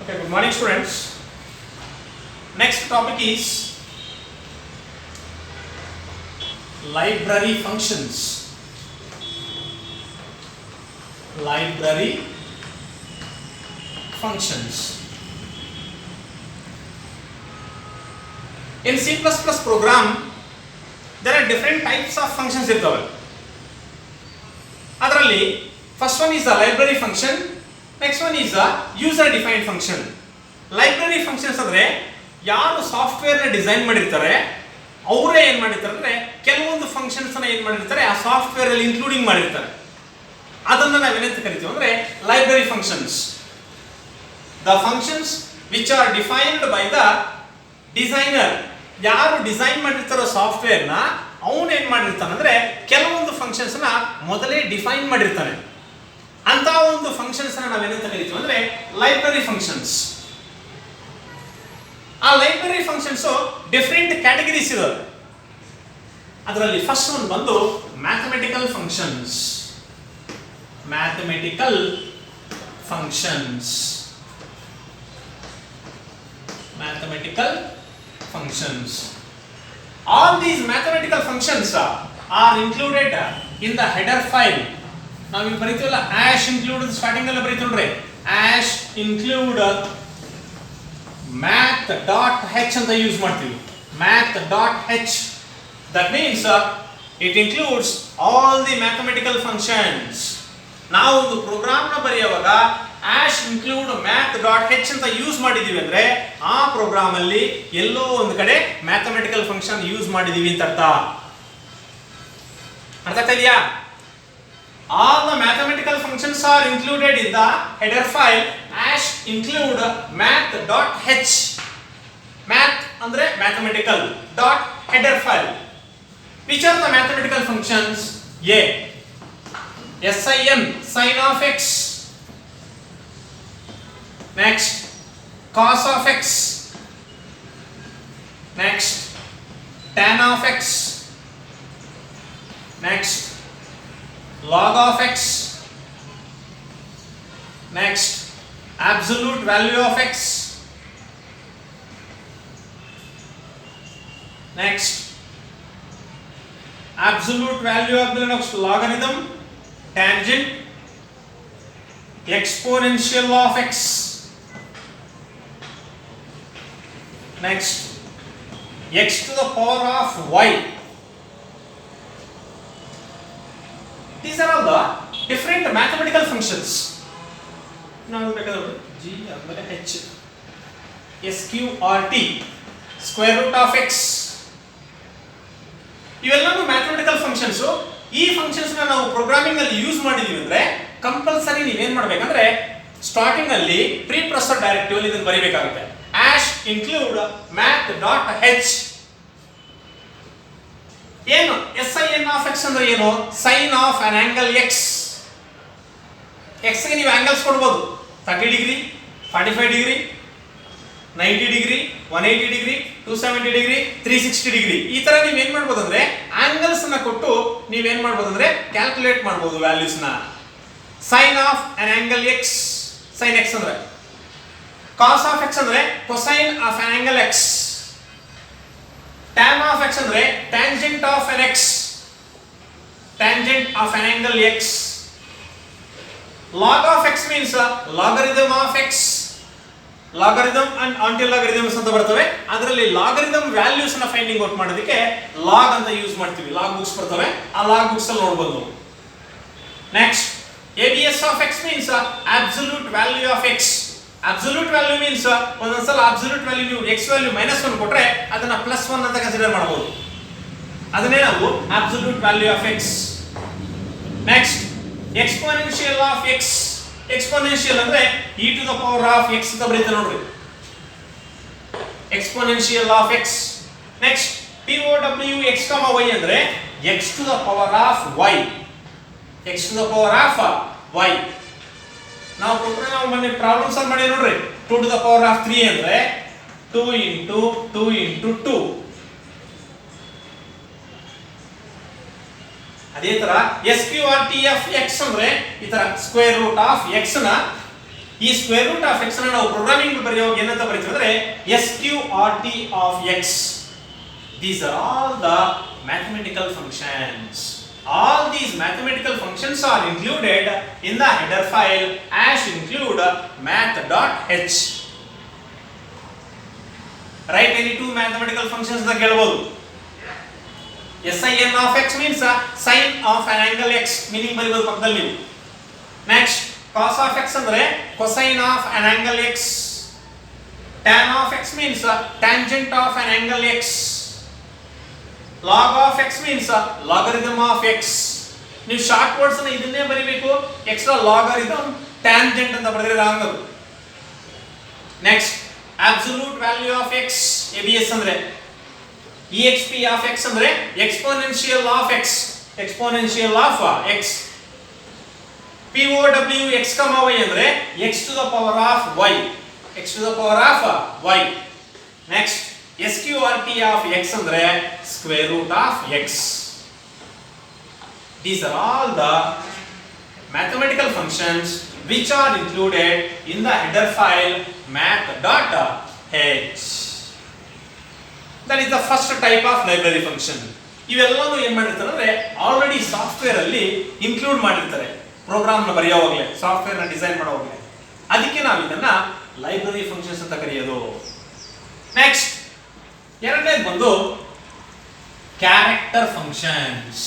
Okay, good morning students. Next topic is library functions. Library functions. In C++ program, there are different types of functions irtave. Adralli first one is the library function. Next one is the user defined function. Library functions ಅಂದ್ರೆ ಯಾರು software ನ design ಮಾಡಿರ್ತಾರೆ ಅವರೇ ಏನು ಮಾಡಿರ್ತಾರೆ ಅಂದ್ರೆ ಕೆಲವೊಂದು functions ನ ಏನು ಮಾಡಿರ್ತಾರೆ ಆ ಸಾಫ್ಟ್ವೇರ್ ಅಲ್ಲಿ ಇನ್ಕ್ಲೂಡಿಂಗ್ ಮಾಡಿರ್ತಾರೆ. ಅದನ್ನ ನಾವು ಏನಂತ ಕರಿತೀವಿ ಅಂದ್ರೆ library functions. The functions which are defined by the designer. ಯಾರು ಡಿಸೈನ್ ಮಾಡಿರ್ತಾರೋ ಸಾಫ್ಟ್ವೇರ್ ನ ಅವನು ಏನು ಮಾಡಿರ್ತಾನೆ ಅಂದ್ರೆ ಕೆಲವೊಂದು ಫಂಕ್ಷನ್ಸ್ ನ ಮೊದಲೇ ಡಿಫೈನ್ ಮಾಡಿರ್ತಾನೆ. ಅಂತ ಒಂದು ಫಂಕ್ಷನ್ಸ್ ನ ನಾವೇನಂತ ಕರಿತೀವಿ ಅಂದ್ರೆ ಲೈಬ್ರರಿ ಫಂಕ್ಷನ್ಸ್. ಆ ಲೈಬ್ರರಿ ಫಂಕ್ಷನ್ಸ್ ಡಿಫರೆಂಟ್ ಕ್ಯಾಟಗರೀಸ್ ಇದಾವೆ. ಅದರಲ್ಲಿ ಫಸ್ಟ್ ಒನ್ ಬಂದು mathematical functions. Mathematical functions. Mathematical functions. All these mathematical functions are included in the header file. Now we ಬರೀತೀವಲ್ಲ hash include starting ಅಲ್ಲಿ ಬರೀತೀವಿ hash include math.h ಅಂತ use ಮಾಡ್ತೀವಿ. math.h. That means it includes all the mathematical functions. ನಾವು ಒಂದು program ನ ಬರೆಯುವಾಗ hash include math.h ಅಂತ use ಮಾಡಿದೀವಿ ಅಂದ್ರೆ ಆ ಪ್ರೋಗ್ರಾಮ್ ಅಲ್ಲಿ ಎಲ್ಲೋ ಒಂದು ಕಡೆ ಮ್ಯಾಥಮೆಟಿಕಲ್ ಫಂಕ್ಷನ್ ಯೂಸ್ ಮಾಡಿದೀವಿ ಅಂತ ಅರ್ಥ. ಅರ್ಥ ಆಗ್ತಿದೆಯಾ? All the mathematical functions are included in the header file hash include math.h. math ಅಂದ್ರೆ mathematical dot header file. Which are the mathematical functions? A sin sin of x. Next cos of x. Next tan of x. Next log of x. Next absolute value of x. Next absolute value of the logarithm, tangent, exponential of x. Next x to the power of y. These are all the different mathematical functions. Now g ಅಂದರೆ h sqrt square root of x. ಇವೆಲ್ಲವೂ mathematical functions. ಈ functions ನ ನಾವು programming ಅಲ್ಲಿ use ಮಾಡಿದೀವಿ ಅಂದ್ರೆ compulsory ನೀವೇನ್ ಮಾಡ್ಬೇಕಂದ್ರೆ ಸ್ಟಾರ್ಟಿಂಗ್ ಅಲ್ಲಿ ಪ್ರೀ ಪ್ರೊಸೆಸರ್ ಡೈರೆಕ್ಟಿವ್ ಅಲ್ಲಿ ಇದನ್ನ ಬರೀಬೇಕಾಗುತ್ತೆ. hash include math.h. ಏನು sin of x ಅಂದ್ರೆ ಏನು? sin of an angle x. x ಗೆ ನೀವು ಆಂಗಲ್ಸ್ ಕೊಡಬಹುದು. 30 degree, 45 degree, 90 degree, 180 degree, 270 degree, 360 degree. ಈ ತರ ನೀವು ಏನ್ ಮಾಡಬಹುದು ಅಂದ್ರೆ ಆಂಗಲ್ಸ್ ನ ಕೊಟ್ಟು ನೀವು ಏನ್ ಮಾಡಬಹುದು ಅಂದ್ರೆ ಕ್ಯಾಲ್ಕುಲೇಟ್ ಮಾಡಬಹುದು ವ್ಯಾಲ್ಯೂಸ್ ನ. sin of an angle x, sin x ಅಂದ್ರೆ cos of x ಅಂದ್ರೆ cosine of an angle x. tan of x ಅಂದ್ರೆ tangent of an x, tangent of an angle x. log of x means logarithm of x. logarithm and anti-logarithms ಅಂತ ಬರ್ತವೆ. ಅದರಲ್ಲಿ logarithm values ನ finding out ಮಾಡೋದಕ್ಕೆ log ಅಂತ use ಮಾಡ್ತೀವಿ. log books ಬರ್ತವೆ, ಆ log books ಅಲ್ಲಿ ನೋಡಬಹುದು. next abs of x means absolute value of x. absolute value means ಒಂದೊಂದ್ಸಲ absolute value ನೀವು x value -1 ಕೊಟ್ರೆ ಅದನ್ನ +1 ಅಂತ ಕನ್ಸಿಡರ್ ಮಾಡಬಹುದು. ಅದನ್ನೇ ನಾವು absolute value of x. next exponential of x. exponential ಅಂದ್ರೆ e to the power of x ಅಂತ ಬರೀತಾರೆ ನೋಡ್ರಿ. exponential of x. next POW x, y ಅಂದ್ರೆ x to the power of y. x to the power of y. ನಾವು program ಮನೆ problem solve ಮಾಡಿ ನೋಡ್ರಿ. 2 to the power of 3 ಅಂದ್ರೆ 2 into 2 into 2. ಅದೇ ತರ SQRT of x ಅಂದ್ರೆ ಈ ತರ ಸ್ಕ್ವೇರ್ ರೂಟ್ ಆಫ್ x ನ ಈ ಸ್ಕ್ವೇರ್ ರೂಟ್ ಆಫ್ ಎಕ್ಸ್ ಅನ್ನು ನಾವು ಪ್ರೋಗ್ರಾಮಿಂಗ್ ಬರೆಯುವಾಗ ಏನಂತ ಬರೀತೀವಿ ಅಂದ್ರೆ SQRT of X. These are all the mathematical functions. All these mathematical functions are included in the header file as include math.h. Write any two mathematical functions ಅಂತ ಕೇಳಬಹುದು. sin of x means sin of an angle x, meaning ಬರೀಬಹುದು ಪಕ್ಕದಲ್ಲಿ ನೀವು. Next, cos of x ಅಂದ್ರೆ cosine of an angle x. tan of x means tangent of an angle x. log of x means logarithm of x. ನೀವು short words ಅನ್ನು ಇದನ್ನೇ ಬರೀಬೇಕು. Extra logarithm tangent ಅಂತ ಬರೆದ್ರೆ wrong ಅದು. Next, absolute value of x, ABS ಅಂದ್ರೆ exp of x ಅಂದ್ರೆ exponential of x, exponential of x. POW x, y ಅಂದ್ರೆ x to the power of y, x to the power of y. Next, SQRT of x ಅಂದ್ರೆ square root of x. These are all the mathematical functions which are included in the header file math.h. That is the first type of library function. ಇವೆಲ್ಲವೂ ಏನು ಮಾಡಿರ್ತಾರೆ ಅಂದ್ರೆ already software ಅಲ್ಲಿ include ಮಾಡಿರ್ತಾರೆ program ನ ಬರೆಯುವಾಗಲೇ, software ನ design ಮಾಡುವಾಗಲೇ. ಅದಕ್ಕೆ ನಾವು ಇದನ್ನ ಲೈಬ್ರರಿ ಫಂಕ್ಷನ್ಸ್ ಅಂತ ಕರೆಯೋದು. ನೆಕ್ಸ್ಟ್, ಎರಡನೇದು ಬಂದು character functions.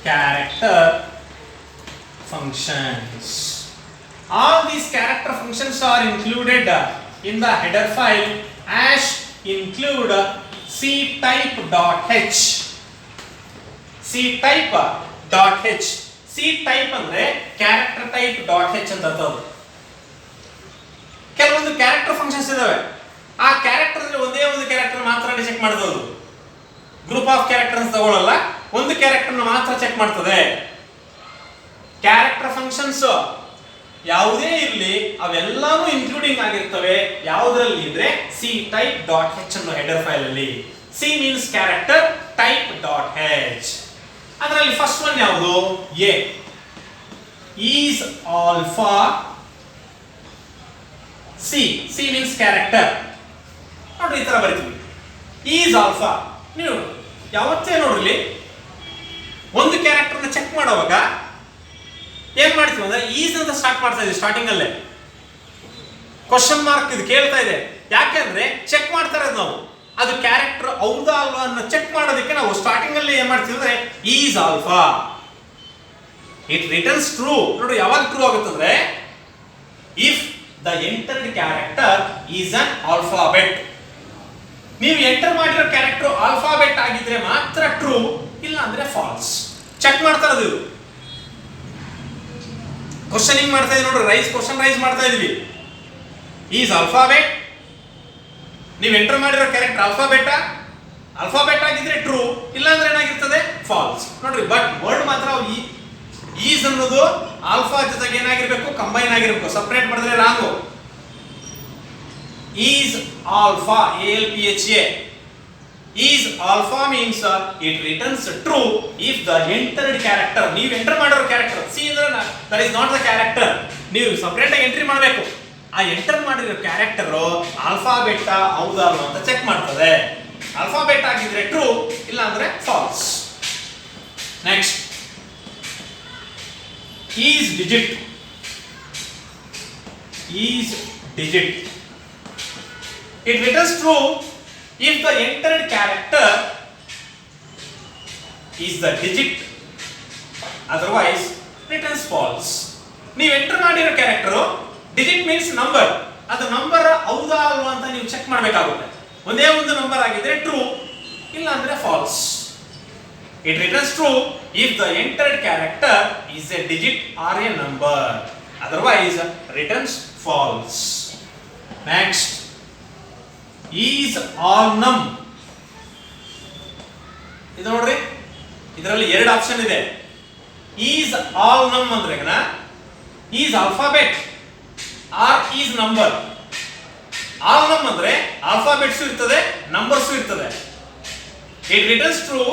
Character functions. All these character functions are included in the header file as include ctype.h. ctype.h. ctype ಅಂದ್ರೆ character type.h ಅಂತ ಅರ್ಥ. ಕೆಲವೊಂದು ಕ್ಯಾರೆಕ್ಟರ್ ಫಂಕ್ಷನ್ಸ್ ಇದಾವೆ. ಆ ಕ್ಯಾರೆಕ್ಟರ್ ಅಲ್ಲಿ ಒಂದೇ ಒಂದು ಕ್ಯಾರೆಕ್ಟರ್ ಮಾತ್ರ ಚೆಕ್ ಮಾಡೋದು. ಗ್ರೂಪ್ ಆಫ್ ಕ್ಯಾರೆಕ್ಟರ್ಸ್ ತಗೊಳ್ಳಲ್ಲ, ಒಂದು ಕ್ಯಾರೆಕ್ಟರ್ ಮಾತ್ರ ಚೆಕ್ ಮಾಡ್ತದೆ. ಕ್ಯಾರೆಕ್ಟರ್ ಫಂಕ್ಷನ್ಸ್ ಯಾವುದೇ ಇರಲಿ ಅವೆಲ್ಲಾನು ಇನ್ಕ್ಲೂಡಿಂಗ್ ಆಗಿರ್ತವೆ. ಯಾವುದರಲ್ಲಿ ಅಂದ್ರೆ ctype.h ಅನ್ನೋ ಹೆಡರ್ ಫೈಲ್ ಅಲ್ಲಿ. C means character, type.h. ಅದರಲ್ಲಿ ಫಸ್ಟ್ ಒನ್ ಯಾವುದು? A is alpha. C means character. ನೋಡ್ರಿ ಈ ತರ ಬರೀತೀವಿ. is alpha. ನೀವು ಯಾವತ್ತೇ ನೋಡ್ರಿ ಒಂದು ಕ್ಯಾರೆಕ್ಟರ್ ನ ಚೆಕ್ ಮಾಡುವಾಗ ಏನ್ ಮಾಡ್ತೀವಿ ಅಂದ್ರೆ ಈಸ್ ಅಂತ ಸ್ಟಾರ್ಟ್ ಮಾಡ್ತಾ ಇದೀವಿ. ಸ್ಟಾರ್ಟಿಂಗ್ ಅಲ್ಲೇ ಕ್ವಶನ್ ಮಾರ್ಕ್ ಇದು ಕೇಳ್ತಾ ಇದೆ. ಯಾಕೆಂದ್ರೆ ಚೆಕ್ ಮಾಡ್ತಾ ಇರೋದು ನಾವು ಅದು ಕ್ಯಾರೆಕ್ಟರ್ ಹೌದಾ ಅಲ್ವಾ ಅನ್ನೋ ಚೆಕ್ ಮಾಡೋದಕ್ಕೆ ನಾವು ಸ್ಟಾರ್ಟಿಂಗ್ ಅಲ್ಲಿ ಏನ್ ಮಾಡ್ತೀವಿ ಅಂದ್ರೆ is alpha, it returns true. ನೋಡಿ ಯಾವಾಗ ಟ್ರೂ ಆಗುತ್ತಂದ್ರೆ if the entered character is an alphabet. ನೀವು ಎಂಟರ್ ಮಾಡಿರೋ ಕ್ಯಾರೆಕ್ಟರ್ ಆಲ್ಫಾಬೆಟ್ ಆಗಿದ್ರೆ ಮಾತ್ರ ಟ್ರೂ, ಇಲ್ಲ ಅಂದ್ರೆ ಫಾಲ್ಸ್. ಚೆಕ್ ಮಾಡ್ತಾ ಇರೋದು ಇದು. ಕ್ವಶನಿಂಗ್ ಮಾಡ್ತಾ ಇದೀವಿ ನೋಡ್ರಿ, ಕ್ವಶನ್ ರೈಸ್ ಮಾಡ್ತಾ ಇದೀವಿ. ಈಸ್ ಆಲ್ಫಾಬೆಟ್, ನೀವು ಎಂಟರ್ ಮಾಡಿರೋ ಕ್ಯಾರೆಕ್ಟರ್ ಆಲ್ಫಾಬೆಟ್ ಆಗಿದ್ರೆ ಟ್ರೂ, ಇಲ್ಲ ಅಂದ್ರೆ ಏನಾಗಿರ್ತದೆ ಫಾಲ್ಸ್. ನೋಡ್ರಿ ಬಟ್ ವರ್ಡ್ ಮಾತ್ರ ಈಸ್ ಅನ್ನೋದು ಆಲ್ಫಾ ಜೊತೆಗೆ ಏನಾಗಿರ್ಬೇಕು, ಕಂಬೈನ್ ಆಗಿರ್ಬೇಕು. ಸಪರೇಟ್ ಮಾಡಿದ್ರೆ wrong. Is alpha, ALPHA. is alpha means it returns true if the entered character, ನೀವು ಎಂಟರ್ ಮಾಡಿರೋ ಕ್ಯಾರೆಕ್ಟರ್ ಸಿ ಅಂದ್ರೆ that is not the character, ನೀವು ಸಪರೇಟ್ ಆಗಿ ಎಂಟ್ರಿ ಮಾಡಬೇಕು. ಆ ಎಂಟರ್ ಮಾಡಿರೋ ಕ್ಯಾರೆಕ್ಟರ್ ಆಲ್ಫಾಬೆಟ್ ಹೌದಾ ಅಲ್ವಾ ಅಂತ ಚೆಕ್ ಮಾಡ್ತದೆ. ಆಲ್ಫಾಬೆಟ್ ಆಗಿದ್ರೆ ಟ್ರೂ, ಇಲ್ಲ ಅಂದ್ರೆ false. Next, is digit. It returns true if the entered character is the digit, otherwise returns false. ನೀವು ಎಂಟರ್ ಮಾಡಿರೋ ಕ್ಯಾರೆಕ್ಟರ್ ಡಿಜಿಟ್ ಮೀನ್ಸ್ ನಂಬರ್, ಅದು ನಂಬರ್ ಹೌದಾ ಅಲ್ವಾ ಅಂತ ನೀವು ಚೆಕ್ ಮಾಡಬೇಕಾಗುತ್ತೆ. ಒಂದೇ ಒಂದು ನಂಬರ್ ಆಗಿದ್ರೆ ಟ್ರೂ, ಇಲ್ಲ ಅಂದ್ರೆ falls. It returns true if the entered character is a digit or a number, otherwise returns false. Next, is all num. ಇದು ನೋಡ್ರಿ, ಇದರಲ್ಲಿ ಎರಡು ಆಪ್ಷನ್ ಇದೆ. is all num ಅಂದ್ರೆ is alphabet or is number. all num ಅಂದ್ರೆ alphabets ಇರ್ತದೆ, numbers ಇರ್ತದೆ. It returns true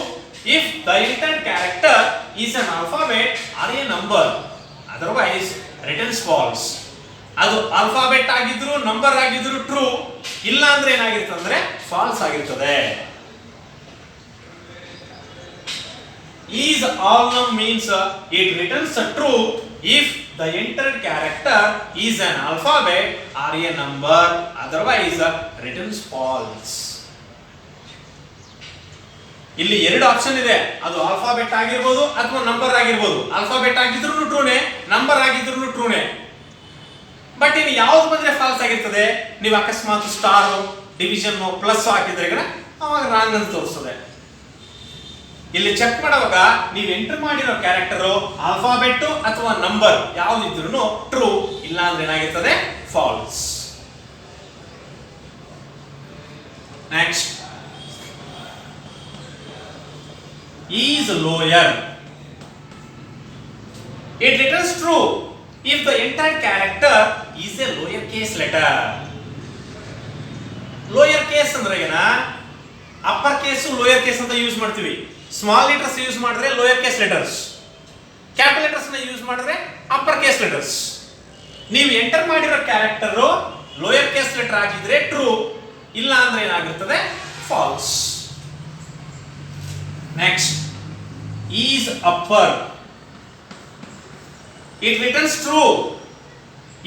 if the entered character is an alphabet or a number, otherwise returns false. ಅದು ಆಲ್ಫಾಬೆಟ್ ಆಗಿದ್ರು ನಂಬರ್ ಆಗಿದ್ರು true, ಇಲ್ಲ ಅಂದ್ರೆ ಏನಾಗಿರ್ತದೆ ಅಂದ್ರೆ ಫಾಲ್ಸ್ ಆಗಿರ್ತದೆ. ಈಸ್ ಆಲ್ ನಮ್ means it returns true if the entered character is an alphabet or a number, otherwise returns false. ಇಲ್ಲಿ ಎರಡು ಆಪ್ಷನ್ ಇದೆ, ಅದು ಆಲ್ಫಾಬೆಟ್ ಆಗಿರ್ಬೋದು ಅಥವಾ ನಂಬರ್ ಆಗಿರ್ಬೋದು. ಆಲ್ಫಾಬೆಟ್ ಆಗಿದ್ರು ಟ್ರೂನೆ, ನಂಬರ್ ಆಗಿದ್ರು ಟ್ರೂನೆ. ಬಟ್ ಇನ್ನು ಯಾವ್ದು ಬಂದ್ರೆ ಫಾಲ್ಸ್ ಆಗಿರ್ತದೆ, ನೀವು ಅಕಸ್ಮಾತ್ ಸ್ಟಾರ್, ಡಿವಿಷನ್, ಪ್ಲಸ್ ಹಾಕಿದ್ರೆ ಅವಾಗ ರಾಂಗ್ ಅಂತ ತೋರಿಸ್ತದೆ. ಇಲ್ಲಿ ಚೆಕ್ ಮಾಡುವಾಗ ನೀವು ಎಂಟರ್ ಮಾಡಿರೋ ಕ್ಯಾರೆಕ್ಟರ್ ಆಲ್ಫಾಬೆಟ್ ಅಥವಾ ನಂಬರ್ ಯಾವ್ದಿದ್ರು ಟ್ರೂ, ಇಲ್ಲ ಅಂದ್ರೆ ಏನಾಗಿರ್ತದೆ false. Next, is lower. It returns true if the entire character is a lower case letter. lower case ಅಂದ್ರೆ ಏನ, ಅಪ್ಪರ್ ಕೇಸ್ ಲೋಯರ್ ಕೇಸ್ ಅಂತ ಯೂಸ್ ಮಾಡ್ತೀವಿ. ಸ್ಮಾಲ್ ಲೆಟರ್ಸ್ ಯೂಸ್ ಮಾಡಿದ್ರೆ lower case letters, capital letters ನ use ಮಾಡಿದ್ರೆ upper case letters. ನೀವು enter ಮಾಡಿರೋ character lower case letter ಆಗಿದ್ರೆ ಟ್ರೂ, ಇಲ್ಲ ಅಂದ್ರೆ ಏನಾಗಿರ್ತದೆ false. Next, is upper. It returns true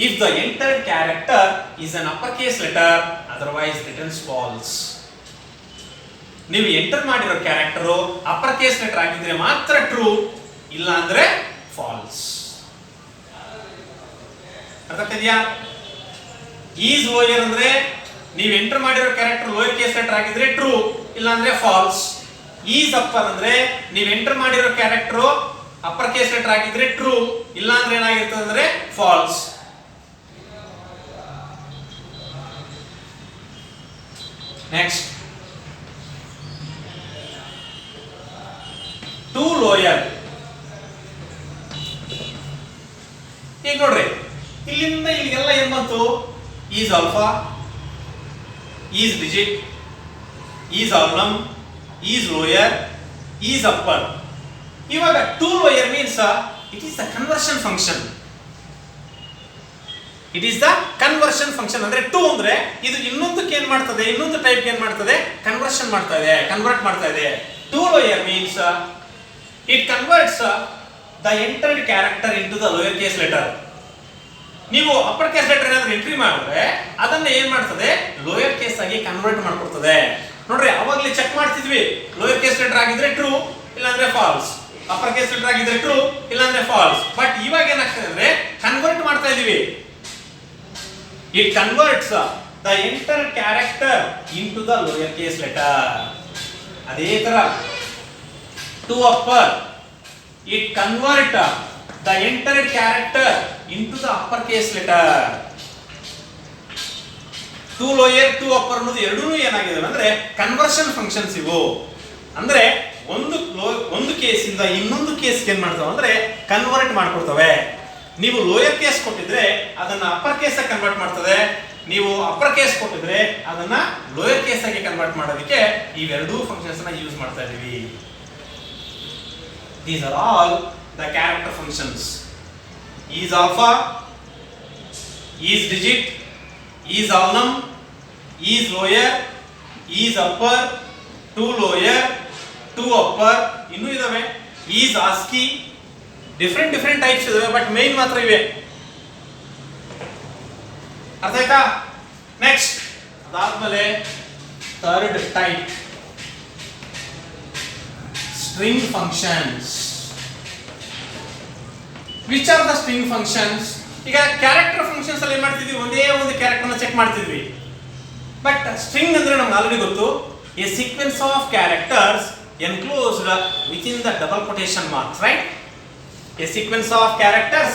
if the entered character is an uppercase letter, otherwise returns false. ನೀವು enter ಮಾಡಿರೋ ಕ್ಯಾರೆಕ್ಟರ್ ಅಪ್ಪರ್ ಕೇಸ್ ಲೆಟರ್ ಆಗಿದ್ರೆ ಮಾತ್ರ ಟ್ರೂ, ಇಲ್ಲ ಅಂದ್ರೆ ಫಾಲ್ಸ್. ಅರ್ಥ ಆಗ್ತಿದ್ಯಾ? ಈಸ್ ಲೋಯರ್ ಅಂದ್ರೆ ನೀವು ಎಂಟರ್ ಮಾಡಿರೋ ಕ್ಯಾರೆಕ್ಟರ್ ಲೋಯರ್ ಕೇಸ್ ಲೆಟರ್ ಆಗಿದ್ರೆ ಟ್ರೂ, ಇಲ್ಲ ಅಂದ್ರೆ ಫಾಲ್ಸ್. ಈಸ್ ಅಪ್ಪರ್ ಅಂದ್ರೆ ನೀವು ಎಂಟರ್ ಮಾಡಿರೋ ಕ್ಯಾರೆಕ್ಟರ್ ಅಪ್ಪರ್ ಕೇಸ್ ಲೆಟರ್ ಆಗಿದ್ರೆ ಟ್ರೂ, ಇಲ್ಲ ಅಂದ್ರೆ ಏನಾಗಿರ್ತದೆ ಅಂದ್ರೆ ಫಾಲ್ಸ್. Next, to lower. ಈಗ ನೋಡ್ರಿ, ಇಲ್ಲಿಂದ ಇಲ್ಲಿಗೆಲ್ಲ ಏನ್ ಬಂತು? Is alpha, is digit, is alnum, is lower, is upper. ಇವಾಗ to lower means it is the conversion function. It is the conversion function ಅಂದ್ರೆ ಟು ಅಂದ್ರೆ ಇದು ಇನ್ನೊಂದಕ್ಕೆ ಏನ್ ಮಾಡ್ತದೆ, ಇನ್ನೊಂದು ಟೈಪ್ ಏನ್ ಮಾಡ್ತದೆ, ಕನ್ವರ್ಷನ್ ಮಾಡ್ತಾ ಇದೆ, ಕನ್ವರ್ಟ್ ಮಾಡ್ತಾ ಇದೆ. To lower means it converts the entered character into the lower case letter. ನೀವು ಅಪ್ಪರ್ ಕೇಸ್ ಲೆಟರ್ ಏನಾದ್ರೂ ಎಂಟ್ರಿ ಮಾಡಿದ್ರೆ ಅದನ್ನ ಏನ್ ಮಾಡ್ತದೆ, ಲೋಯರ್ ಕೇಸ್ ಆಗಿ ಕನ್ವರ್ಟ್ ಮಾಡ್ಕೊಡ್ತದೆ. ನೋಡ್ರಿ, ಅವಾಗ್ಲೇ ಚೆಕ್ ಮಾಡ್ತಿದ್ವಿ, ಲೋಯರ್ ಕೇಸ್ ಲೆಟರ್ ಆಗಿದ್ರೆ ಟ್ರೂ, ಇಲ್ಲಾಂದ್ರೆ ಫಾಲ್ಸ್. ಅಪ್ಪರ್ ಕೇಸ್ ಲೆಟರ್ ಆಗಿದ್ರೆ ಟ್ರೂ, ಇಲ್ಲಾಂದ್ರೆ ಫಾಲ್ಸ್. ಬಟ್ ಇವಾಗ ಏನಾಗ್ತದೆ ಅಂದ್ರೆ ಕನ್ವರ್ಟ್ ಮಾಡ್ತಾ ಇದೀವಿ. It converts the enter character into the lower case letter. ಅದೇ ತರ to upper, it convert the entered character into the upper case letter. To lower, to upper ಅನ್ನೋದು ಎರಡೂ ಏನಾಗಿದೆ ಅಂದ್ರೆ ಕನ್ವರ್ಷನ್ ಫಂಕ್ಷನ್ಸ್ ಇವು. ಅಂದ್ರೆ ಒಂದು ಕೇಸಿಂದ ಇನ್ನೊಂದು ಕೇಸ್ಗೆ ಏನ್ ಮಾಡ್ತಾವ ಅಂದ್ರೆ ಕನ್ವರ್ಟ್ ಮಾಡ್ಕೊಡ್ತವೆ. ನೀವು ಲೋಯರ್ ಕೇಸ್ ಕೊಟ್ಟಿದ್ರೆ ಅದನ್ನ ಅಪ್ಪರ್ ಕೇಸ್ ಆಗಿ ಕನ್ವರ್ಟ್ ಮಾಡ್ತದೆ, ನೀವು ಅಪ್ಪರ್ ಕೇಸ್ ಕೊಟ್ಟಿದ್ರೆ ಅದನ್ನ ಲೋಯರ್ ಕೇಸ್ ಆಗಿ ಕನ್ವರ್ಟ್ ಮಾಡೋದಕ್ಕೆ ಇವೆರಡೂ ಫಂಕ್ಷನ್ಸ್ ನ ಯೂಸ್ ಮಾಡ್ತಾ ಇದೀವಿ. These are all the character functions. Is alpha, is digit, is alnum, is lower, is upper, two lower, two upper, ಇನ್ನೂ ಇದಾವೆ. is ASCII, ಡಿಫರೆಂಟ್ ಟೈಪ್ಸ್ ಇದಾವೆ, ಬಟ್ ಮೇನ್ ಮಾತ್ರ ಇವೆ. ಅರ್ಥ ಆಯ್ತಾ? ನೆಕ್ಸ್ಟ್, ಅದಾದ್ಮೇಲೆ third type, string functions. Which are the string functions? ಈಗ character functions ಅಲ್ಲಿ ಏನ್ ಮಾಡ್ತಿದ್ವಿ, ಒಂದೇ ಒಂದು ಕ್ಯಾರೆಕ್ಟರ್ ನ ಚೆಕ್ ಮಾಡ್ತಿದ್ವಿ. ಬಟ್ ಸ್ಟ್ರಿಂಗ್ ಅಂದ್ರೆ ನಮ್ಗೆ ಆಲ್ರೆಡಿ ಗೊತ್ತು, A sequence of characters enclosed within the double quotation marks, right? A sequence of characters